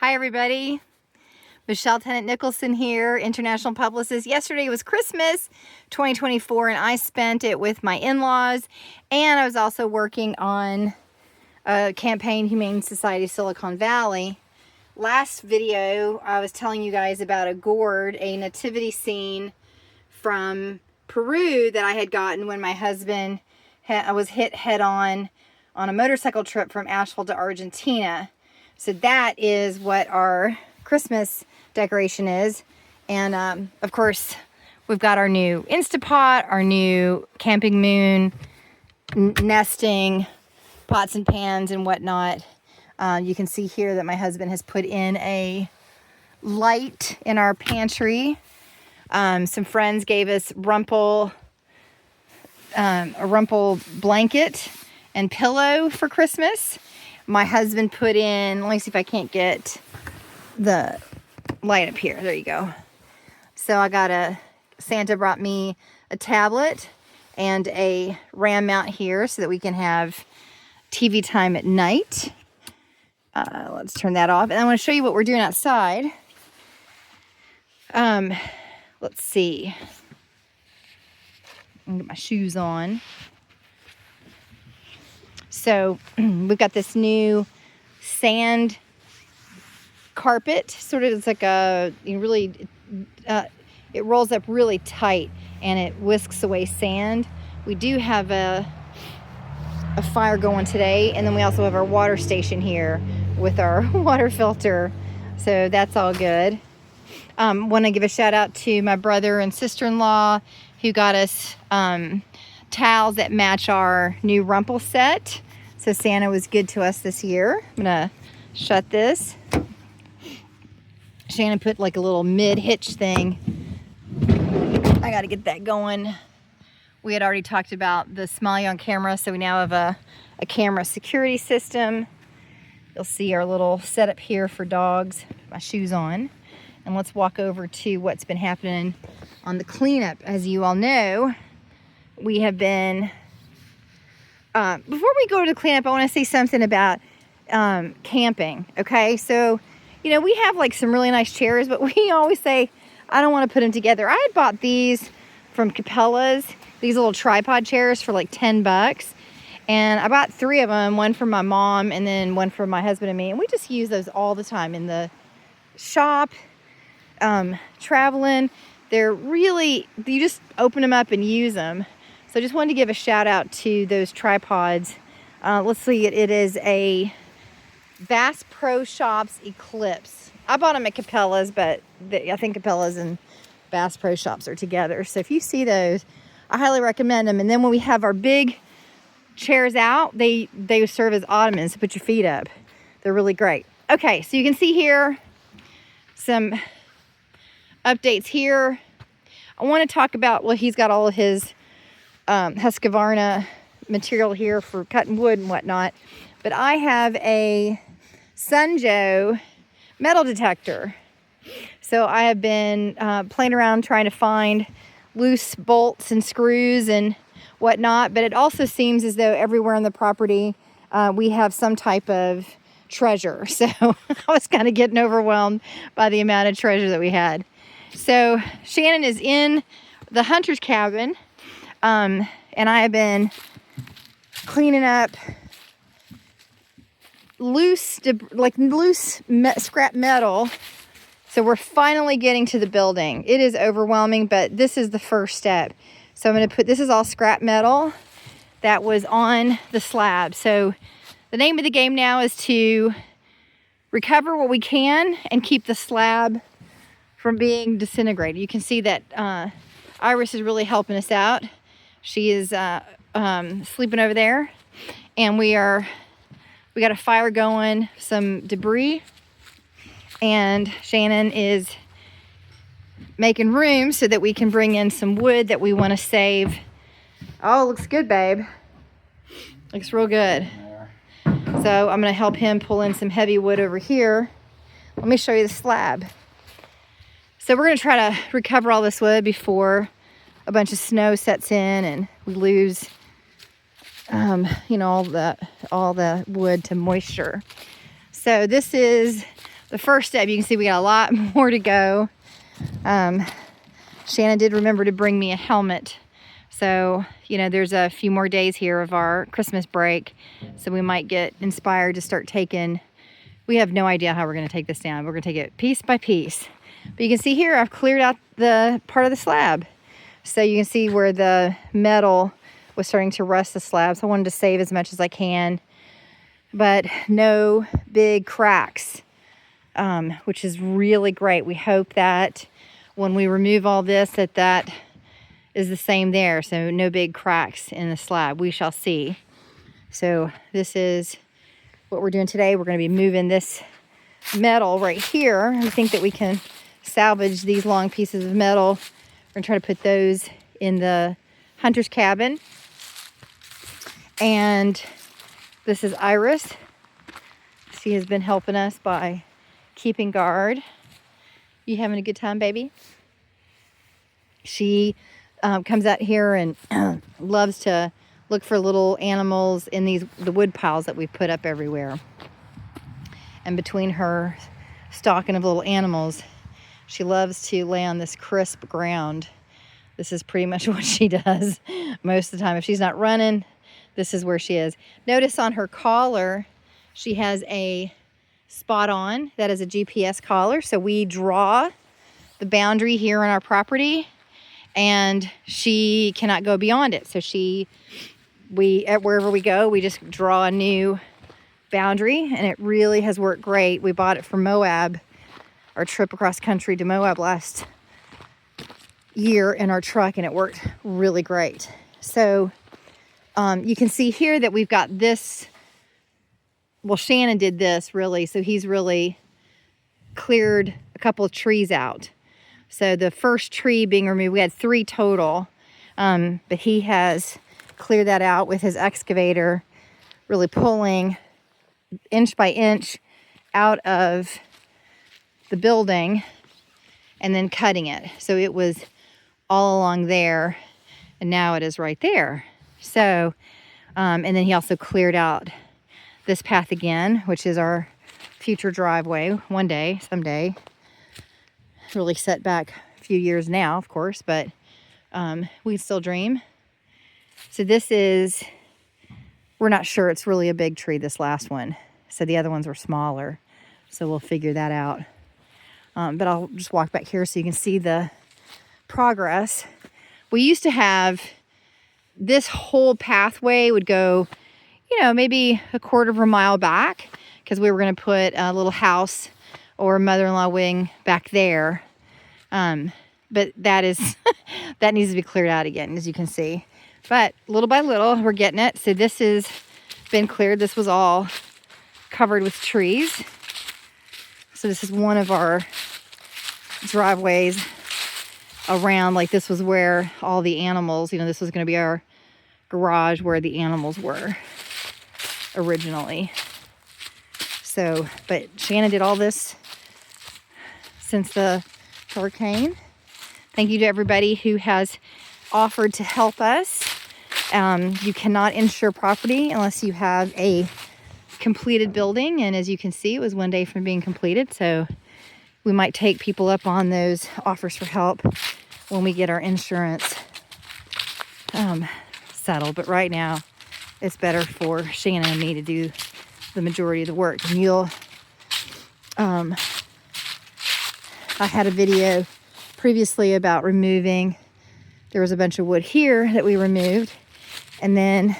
Hi everybody, Michelle Tennant Nicholson here, international publicist. Yesterday was Christmas 2024 and I spent it with my in-laws, and I was also working on a campaign, Humane Society of Silicon Valley. Last video I was telling you guys about a gourd, a nativity scene from Peru that I had gotten when my husband was hit head-on a motorcycle trip from Asheville to Argentina. So that is what our Christmas decoration is. And of course, we've got our new Instapot, our new camping moon, nesting pots and pans and whatnot. You can see here that my husband has put in a light in our pantry. Some friends gave us a rumple blanket and pillow for Christmas. My husband put in, let me see if I can't get the light up here. There you go. So Santa brought me a tablet and a RAM mount here so that we can have TV time at night. Let's turn that off. And I want to show you what we're doing outside. Let's see. I'm gonna get my shoes on. So we've got this new sand carpet. Sort of, it's like it rolls up really tight and it whisks away sand. We do have a fire going today, and then we also have our water station here with our water filter. So that's all good. Want to give a shout out to my brother and sister-in-law who got us towels that match our new rumple set. So Santa was good to us this year. I'm gonna shut this. Shannon put like a little mid-hitch thing. I gotta get that going. We had already talked about the Smiley on camera, so we now have a camera security system. You'll see our little setup here for dogs. Put my shoes on. And let's walk over to what's been happening on the cleanup. As you all know, we have been, before we go to the cleanup, I want to say something about camping, okay? So, you know, we have like some really nice chairs, but we always say, I don't want to put them together. I had bought these from Cabela's, these little tripod chairs for like $10. And I bought 3 of them, one for my mom and then one for my husband and me. And we just use those all the time in the shop, traveling. They're really, you just open them up and use them. So I just wanted to give a shout out to those tripods. Let's see, it is a Bass Pro Shops Eclipse. I bought them at Cabela's, but I think Cabela's and Bass Pro Shops are together. So if you see those, I highly recommend them. And then when we have our big chairs out, they serve as ottomans to put your feet up. They're really great. Okay, so you can see here some updates here. I want to talk about, well, he's got all of his Husqvarna material here for cutting wood and whatnot, but I have a Sunjo metal detector. So I have been playing around trying to find loose bolts and screws and whatnot, but it also seems as though everywhere on the property we have some type of treasure. So I was kind of getting overwhelmed by the amount of treasure that we had. So Shannon is in the hunter's cabin, and I have been cleaning up loose scrap metal. So we're finally getting to the building. It is overwhelming, but this is the first step. So I'm going to this is all scrap metal that was on the slab. So the name of the game now is to recover what we can and keep the slab from being disintegrated. You can see that Iris is really helping us out. She is sleeping over there, and we got a fire going, some debris, and Shannon is making room so that we can bring in some wood that we want to save. Oh, looks good, babe. Looks real good. So I'm going to help him pull in some heavy wood over here. Let me show you the slab. So we're going to try to recover all this wood before a bunch of snow sets in and we lose you know, all the wood to moisture. So this is the first step. You can see we got a lot more to go. Shannon did remember to bring me a helmet. So, you know, there's a few more days here of our Christmas break. So we might get inspired to start taking, we have no idea how we're going to take this down. We're going to take it piece by piece. But you can see here, I've cleared out the part of the slab. So you can see where the metal was starting to rust the slab. So I wanted to save as much as I can. But no big cracks, which is really great. We hope that when we remove all this, that is the same there. So no big cracks in the slab. We shall see. So this is what we're doing today. We're going to be moving this metal right here. We think that we can salvage these long pieces of metal. We're going to try to put those in the hunter's cabin. And this is Iris. She has been helping us by keeping guard. You having a good time, baby? She comes out here and loves to look for little animals in the wood piles that we've put up everywhere. And between her stocking of little animals, she loves to lay on this crisp ground. This is pretty much what she does most of the time. If she's not running, this is where she is. Notice on her collar, she has a spot on. That is a GPS collar. So we draw the boundary here on our property, and she cannot go beyond it. So wherever we go, we just draw a new boundary, and it really has worked great. We bought it from Moab, our trip across country to Moab last year in our truck, and it worked really great. So you can see here that we've got this. Well, Shannon did this really, so he's really cleared a couple of trees out. So the first tree being removed, we had 3 total, but he has cleared that out with his excavator, really pulling inch by inch out of the building and then cutting it. So it was all along there, and now it is right there. So, and then he also cleared out this path again, which is our future driveway one day, someday. Really set back a few years now, of course, but we still dream. So this is, we're not sure it's really a big tree, this last one. So the other ones were smaller. So we'll figure that out. But I'll just walk back here so you can see the progress. We used to have this whole pathway would go, you know, maybe a quarter of a mile back, because we were going to put a little house or mother-in-law wing back there. But that is, that needs to be cleared out again, as you can see. But little by little, we're getting it. So this has been cleared. This was all covered with trees. So this is one of our driveways around. Like, this was where all the animals, you know, this was going to be our garage where the animals were originally. So, but Shannon did all this since the hurricane. Thank you to everybody who has offered to help us. You cannot insure property unless you have a completed building, and as you can see, it was one day from being completed. So we might take people up on those offers for help when we get our insurance settled. But right now, it's better for Shannon and me to do the majority of the work. And you'll, I had a video previously about removing, there was a bunch of wood here that we removed. And then,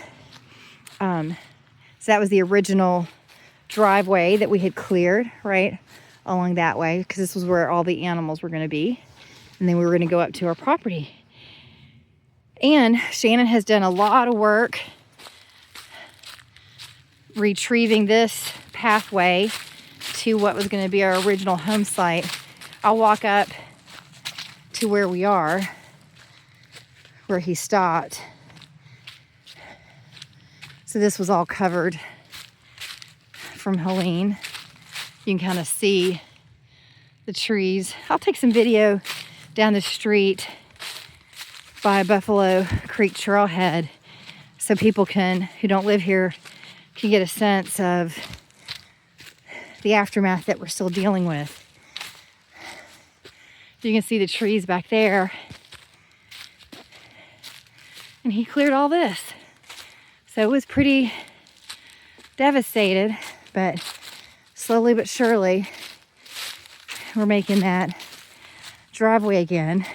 so that was the original driveway that we had cleared, right, along that way, because this was where all the animals were going to be. And then we were going to go up to our property. And Shannon has done a lot of work retrieving this pathway to what was going to be our original home site. I'll walk up to where we are, where he stopped. So this was all covered from Helene. You can kind of see the trees. I'll take some video down the street by Buffalo Creek Trailhead so people can, who don't live here, can get a sense of the aftermath that we're still dealing with. You can see the trees back there. And he cleared all this. So it was pretty devastated, but slowly but surely we're making that driveway again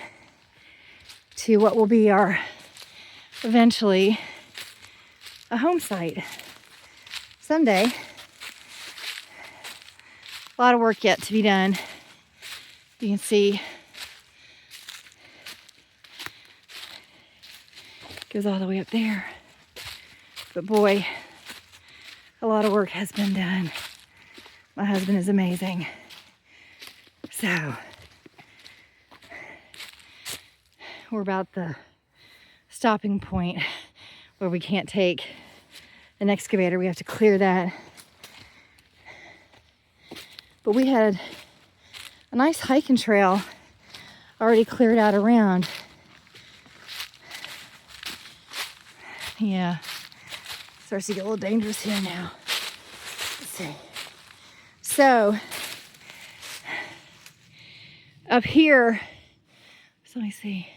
to what will be our eventually a home site someday. A lot of work yet to be done. You can see it goes all the way up there. But boy, a lot of work has been done. My husband is amazing. So we're about the stopping point where we can't take an excavator. We have to clear that. But we had a nice hiking trail already cleared out around. Yeah, starts to get a little dangerous here now. Let's see. So up here, so let me see.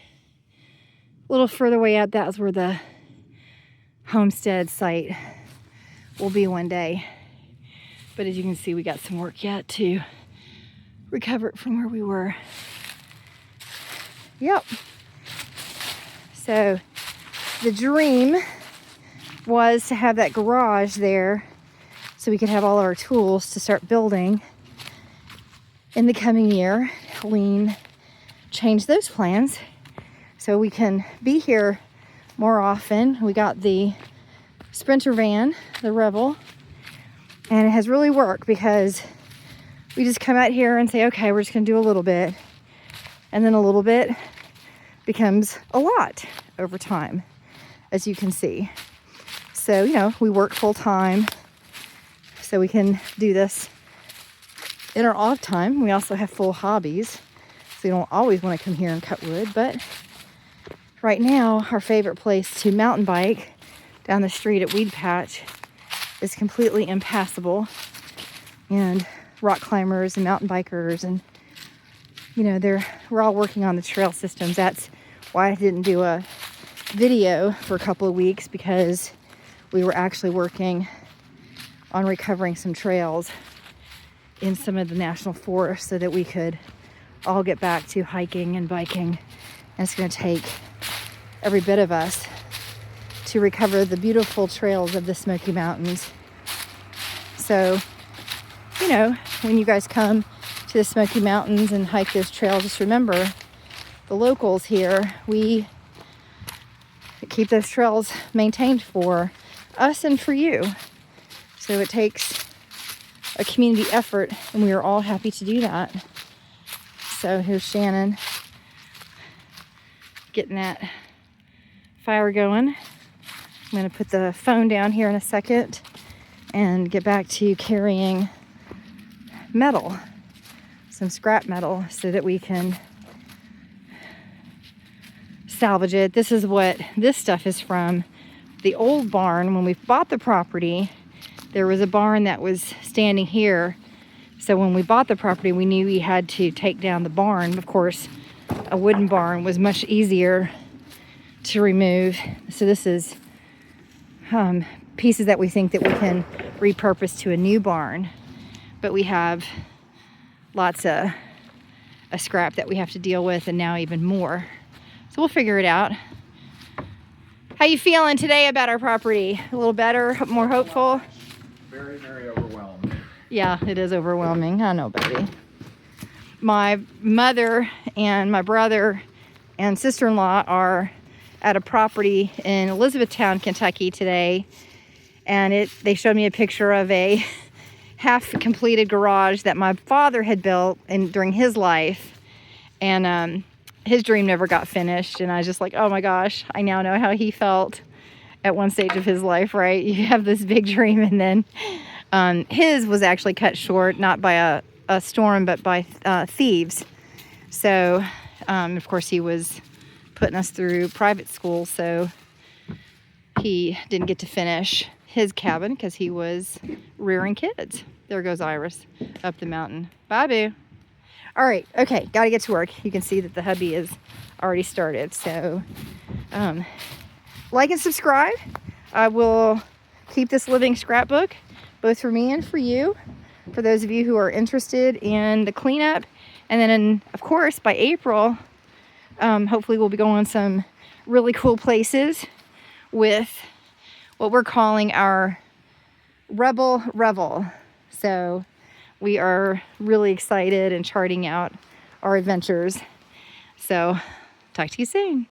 A little further way out, that's where the homestead site will be one day. But as you can see, we got some work yet to recover it from where we were. Yep. So the dream was to have that garage there so we could have all of our tools to start building in the coming year. Helene changed those plans so we can be here more often. We got the Sprinter van, the Revel, and it has really worked because we just come out here and say, okay, we're just gonna do a little bit, and then a little bit becomes a lot over time, as you can see. So, you know, we work full time so we can do this in our off time. We also have full hobbies, so you don't always want to come here and cut wood. But right now, our favorite place to mountain bike down the street at Weed Patch is completely impassable. And rock climbers and mountain bikers, and you know, we're all working on the trail systems. That's why I didn't do a video for a couple of weeks, because we were actually working on recovering some trails in some of the national forests so that we could all get back to hiking and biking. And it's going to take every bit of us to recover the beautiful trails of the Smoky Mountains. So, you know, when you guys come to the Smoky Mountains and hike those trails, just remember the locals here, we keep those trails maintained for us and for you. So it takes a community effort, and we are all happy to do that. So here's Shannon getting that fire going. I'm going to put the phone down here in a second and get back to carrying metal, some scrap metal, so that we can salvage it. This is what this stuff is from. The old barn, when we bought the property, there was a barn that was standing here. So when we bought the property, we knew we had to take down the barn. Of course, a wooden barn was much easier to remove. So this is pieces that we think that we can repurpose to a new barn. But we have lots of scrap that we have to deal with, and now even more. So we'll figure it out. How you feeling today about our property? A little better, more hopeful? Very, very overwhelmed. Yeah, it is overwhelming. I know, baby. My mother and my brother and sister-in-law are at a property in Elizabethtown, Kentucky today. And they showed me a picture of a half-completed garage that my father had built during his life. And his dream never got finished. And I was just like, oh my gosh, I now know how he felt at one stage of his life, right? You have this big dream, and then his was actually cut short, not by a storm, but by thieves. So, of course, he was putting us through private school, so he didn't get to finish his cabin because he was rearing kids. there goes Iris up the mountain. Bye, boo. All right, okay, gotta get to work. You can see that the hubby is already started. So like and subscribe. I will keep this living scrapbook both for me and for you, for those of you who are interested in the cleanup. And then, of course, by April, hopefully we'll be going some really cool places with what we're calling our Revel. So we are really excited and charting out our adventures. So talk to you soon.